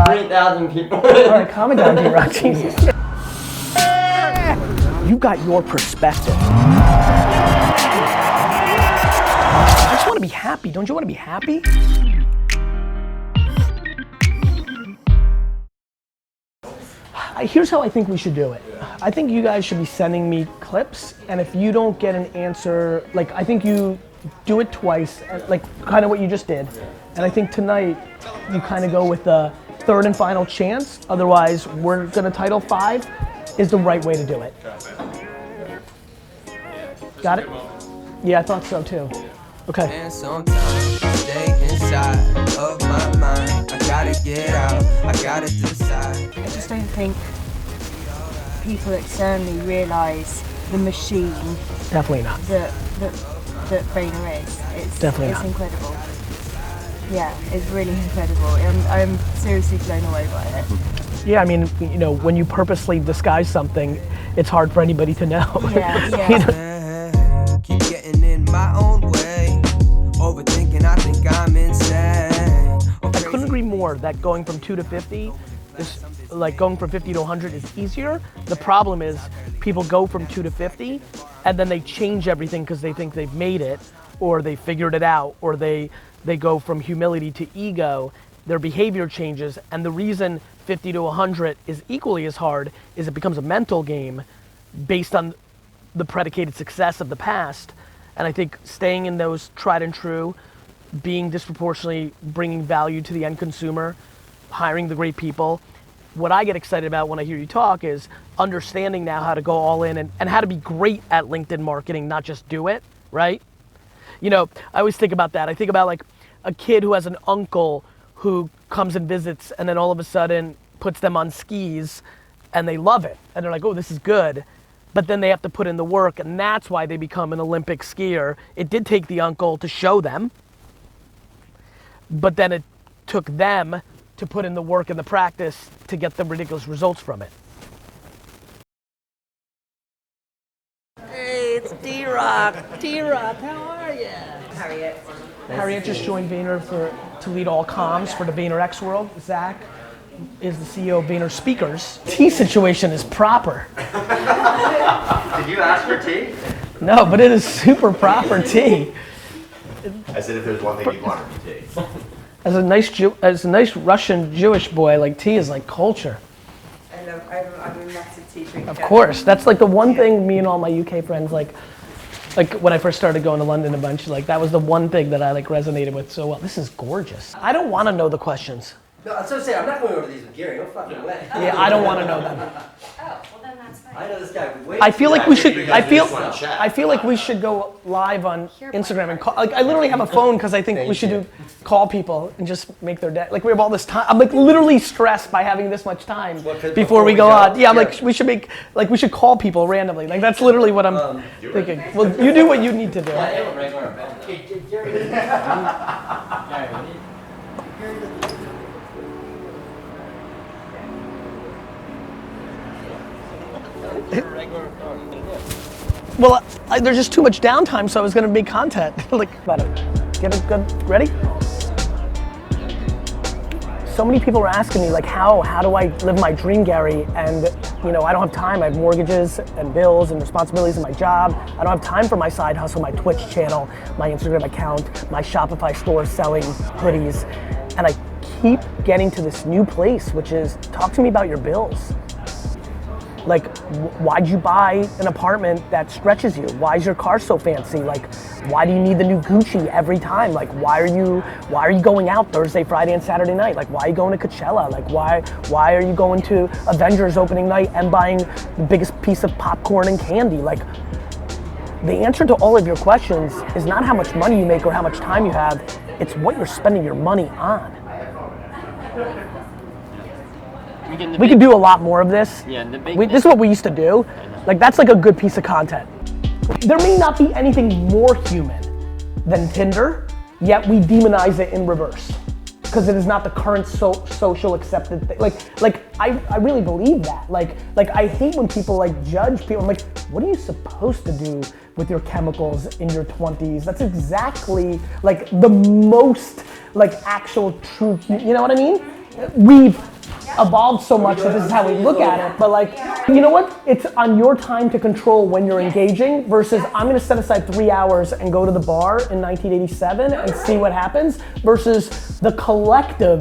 3,000 people. All right, calm it down, D-Rock. Jesus. You got your perspective. I just want to be happy. Don't you want to be happy? Here's how I think we should do it. I think you guys should be sending me clips, and if you don't get an answer, like I think you do it twice, like kind of what you just did. And I think tonight you kind of go with the third and final chance. Otherwise, we're gonna title 5 is the right way to do it. Got it? Yeah, I thought so too. Okay. And sometimes stay inside of my mind. I gotta get out, I gotta decide. I just don't think people externally realise the machine Definitely not. that Vayner is. It's Definitely not. Incredible. Yeah, it's really incredible. I'm seriously blown away by it. Yeah, I mean, you know, when you purposely disguise something, it's hard for anybody to know. Yeah, You yeah. know? Keep getting in my own way. Overthinking, I think I'm insane. I couldn't agree more that going from 2 to 50 is like going from 50 to 100 is easier. The problem is people go from 2 to 50 and then they change everything because they think they've made it or they figured it out or they go from humility to ego. Their behavior changes, and the reason 50 to 100 is equally as hard is it becomes a mental game based on the predicated success of the past. And I think staying in those tried and true, being disproportionately bringing value to the end consumer, hiring the great people. What I get excited about when I hear you talk is understanding now how to go all in and how to be great at LinkedIn marketing, not just do it, right? You know, I always think about that. I think about like a kid who has an uncle who comes and visits and then all of a sudden puts them on skis and they love it. And they're like, oh, this is good. But then they have to put in the work, and that's why they become an Olympic skier. It did take the uncle to show them, but then it took them to put in the work and the practice to get the ridiculous results from it. Hey, it's D-Rock. D-Rock, how are you? Harriet just joined Vayner to lead all comms for the VaynerX world. Zach is the CEO of VaynerSpeakers. Tea situation is proper. Did you ask for tea? No, but it is super proper tea. I said if there's one thing you want from tea. As a nice Russian Jewish boy, like tea is like culture. I'm a massive tea drinker. Of course, that's like the one thing me and all my UK friends like when I first started going to London a bunch, like that was the one thing that I like resonated with so well. This is gorgeous. I don't want to know the questions. No, I was gonna say, I'm not going over these with Gary, no fucking way. Yeah, I don't want to know them. Oh, well then that's fine. I know this guy way I feel like we should. you guys just wanna chat. I feel like we should go live on Instagram and call. Like I literally have a phone because I think we should call people and just make their day. Like we have all this time. I'm like literally stressed by having this much time before we go on. Yeah, I'm like we should call people randomly. Like that's literally what I'm thinking. Well, you do what you need to do. I am a regular event. Hey, Gary. Well, there's just too much downtime, so I was gonna make content. Like, get it good, ready? So many people are asking me, like, how do I live my dream, Gary? And, you know, I don't have time. I have mortgages and bills and responsibilities in my job. I don't have time for my side hustle, my Twitch channel, my Instagram account, my Shopify store selling hoodies. And I keep getting to this new place, which is, talk to me about your bills. Like, why'd you buy an apartment that stretches you? Why is your car so fancy? Like, why do you need the new Gucci every time? Like, why are you going out Thursday, Friday, and Saturday night? Like, why are you going to Coachella? Like, why are you going to Avengers opening night and buying the biggest piece of popcorn and candy? Like, the answer to all of your questions is not how much money you make or how much time you have. It's what you're spending your money on. We can do a lot more of this. Yeah, and this is what we used to do. Like that's like a good piece of content. There may not be anything more human than Tinder, yet we demonize it in reverse. Because it is not the current social accepted thing. Like I really believe that. Like I hate when people like judge people. I'm like, what are you supposed to do with your chemicals in your 20s? That's exactly like the most like actual truth. You know what I mean? We've evolved so much that this is how we look at it. But like, you know what? It's on your time to control when you're engaging versus I'm gonna set aside 3 hours and go to the bar in 1987 and see what happens versus the collective.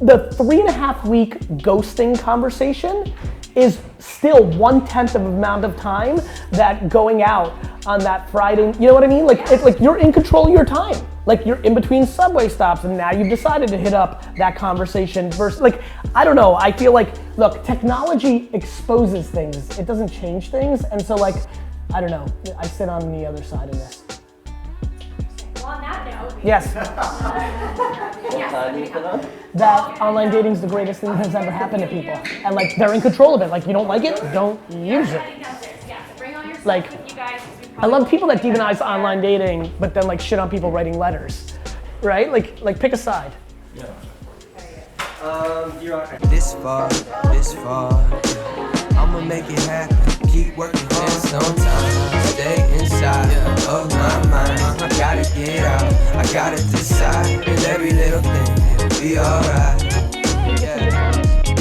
The 3.5 week ghosting conversation is still 1/10 of the amount of time that going out on that Friday, you know what I mean? Like, it's like you're in control of your time. Like you're in between subway stops and now you've decided to hit up that conversation versus like, I don't know, I feel like, look, technology exposes things. It doesn't change things. And so like, I don't know, I sit on the other side of this. Well, on that note. Yes. Yes. That online dating is the greatest thing that's ever happened to people. And like, they're in control of it. Like, you don't like it, don't use it. Yeah, so bring all your stuff Like, with you guys. I love people that demonize online dating, but then like shit on people writing letters, right? Like pick a side. This far, I'ma make it happen. Keep working hard. Sometimes stay inside of my mind. I gotta get out, I gotta decide. And every little thing will be alright. Yeah.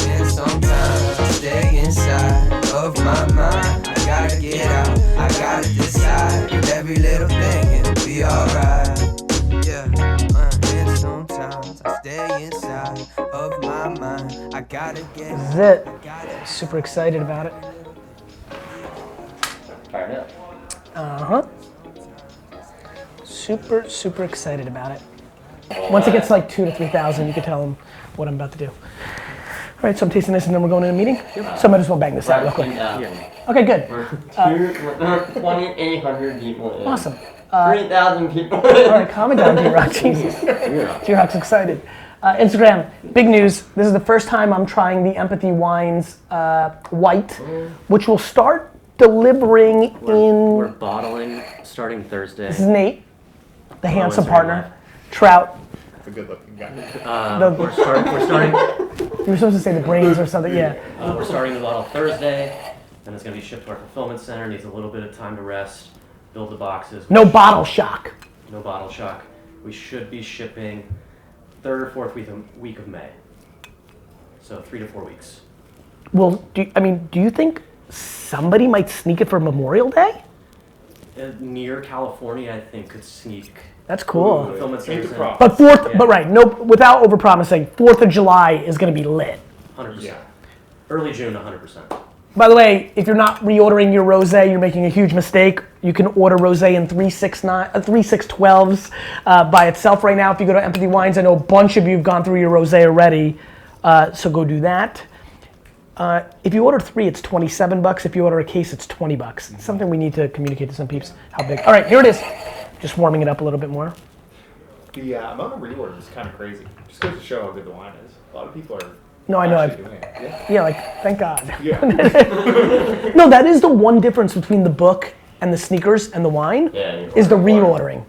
And sometimes I stay inside of my mind. I gotta get out, I gotta decide. And every little thing it'll be alright. Yeah. And sometimes I stay inside of my mind. I gotta get This is it. Super excited about it. Fired up. Uh-huh. Super excited about it. Once it gets like 2,000 to 3,000, you can tell them what I'm about to do. All right, so I'm tasting this and then we're going in a meeting. So I might as well bang this out real quick. Okay, good. We're 2,800 people in. Awesome. 3,000 people. All right, calm it down, G-Rock. Jesus. G-Rock's excited. Instagram, big news. This is the first time I'm trying the Empathy Wines White, which will start delivering We're in. bottling starting Thursday. This is Nate, the handsome it's partner. Trout. It's a good looking guy. We're starting. You were supposed to say the brains or something, yeah. We're starting the bottle Thursday, and it's going to be shipped to our fulfillment center. Needs a little bit of time to rest, build the boxes. No bottle shock. No bottle shock. We should be shipping third or fourth week of May. So 3 to 4 weeks. Well, do you think somebody might sneak it for Memorial Day? Near California, I think could sneak. That's cool. Fulfillment centers in. But but right, no, without overpromising, 4th of July is going to be lit. 100%. Early June, 100%. By the way, if you're not reordering your rosé, you're making a huge mistake. You can order rosé in 3/6/12s by itself right now. If you go to Empathy Wines, I know a bunch of you have gone through your rosé already, so go do that. If you order 3, it's $27. If you order a case, it's $20. It's something we need to communicate to some peeps how big. All right, here it is. Just warming it up a little bit more. The amount of reorders is kind of crazy. Just goes to show how good the wine is. A lot of people are No, I know. actually doing it. Yeah, like, thank God. Yeah. No, that is the one difference between the book and the sneakers and the wine, is the reordering.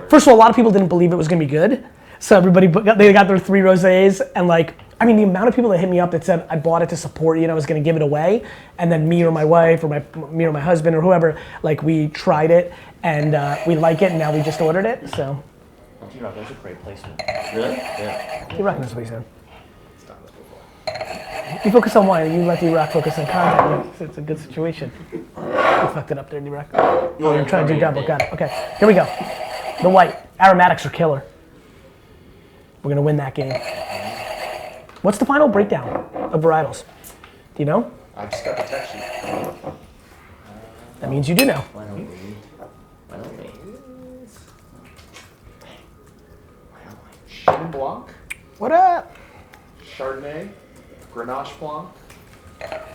First of all, a lot of people didn't believe it was gonna be good. So everybody, they got their 3 rosés and like, I mean, the amount of people that hit me up that said, I bought it to support you and I was gonna give it away. And then me or my wife or me or my husband or whoever, like we tried it and we like it and now we just ordered it, so. T-Rock, that's a great placement. Really? Yeah. T-Rock knows what he said. You focus on wine and you let D-Rock focus on content. It's a good situation. You fucked it up there, D-Rock. Oh, you're trying to do double, got it. Okay, here we go. The white, aromatics are killer. We're gonna win that game. What's the final breakdown of varietals? Do you know? I just got the text sheet. That means you do know. Why don't we? Chenin Blanc, What up? Chardonnay, Grenache Blanc.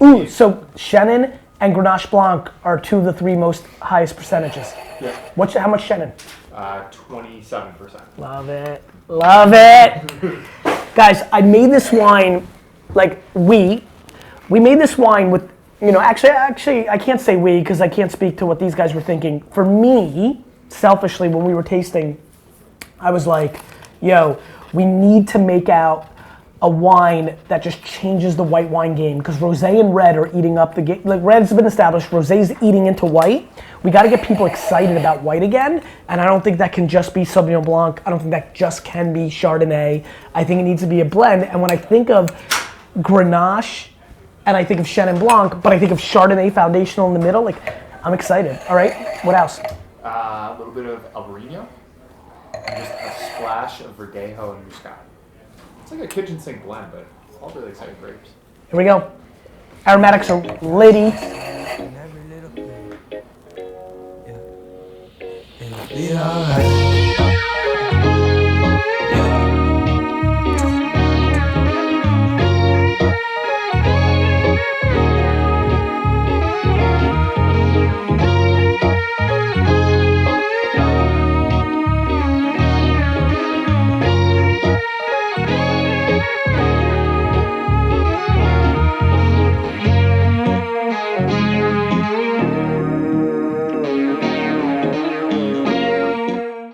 Ooh, so Chenin and Grenache Blanc are 2 of the 3 most highest percentages. Yeah. How much Chenin? 27%. Love it. Love it. Guys, I made this wine, like we made this wine with, actually I can't say we because I can't speak to what these guys were thinking. For me, selfishly, when we were tasting, I was like, yo, we need to make out a wine that just changes the white wine game because rosé and red are eating up the game. Like red's been established, rosé's eating into white. We got to get people excited about white again, and I don't think that can just be Sauvignon Blanc. I don't think that just can be Chardonnay. I think it needs to be a blend. And when I think of Grenache, and I think of Chenin Blanc, but I think of Chardonnay foundational in the middle. Like, I'm excited. All right, what else? A little bit of Albarino, and just a splash of Verdejo and Muscat. It's like a kitchen sink blend, but all really exciting grapes. Here we go. Aromatics are lady. It'll be alright.